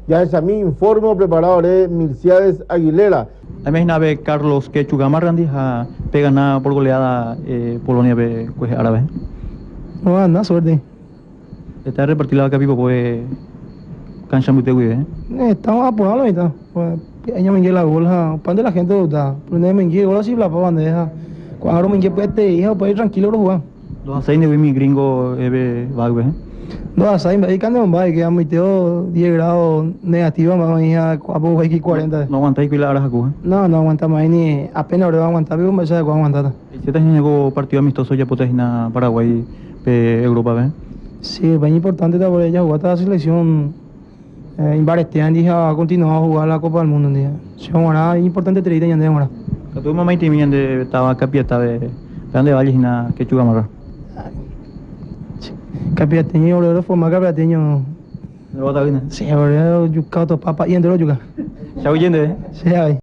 Ya es a mí informo preparador Milciades Aguilera. Imagina ve Carlos que Chugamarrandi pega nada por goleada Polonia ve pues árabe. No anda suerte. Está repartido la capipo pues cancha muy güey. Estamos apurados ahorita. Pues ella me la bola, pan de la gente está. Pero me engué bola si la pa bandeja. Cuando me engué pues te hija pues tranquilo lo jugar. Los acein de mi gringo ebe bagbe. No, así me dedican de bombay que a mi teo 10 grados negativa, más hija a poco aquí 40. No aguantáis que la hora jacu. No aguanta más ni apenas ahora va a aguantar, pero me sabe cuándo aguantar. ¿Y si te llegó partido amistoso ya potesina Paraguay Europa ve? Sí, es bien importante por ella jugar esta selección. Invarestean dije a continuar a jugar la Copa del Mundo día. Si ahora es importante treita ya de ahora. Que tu mamá y timien de estaba capieta de grande valles y na que chugamarra. Capiateño, boludo, forma capiateño. Lo bota bien. Sí, ahora yo cato papa y entero yuca. Chao yende. Sí, ahí.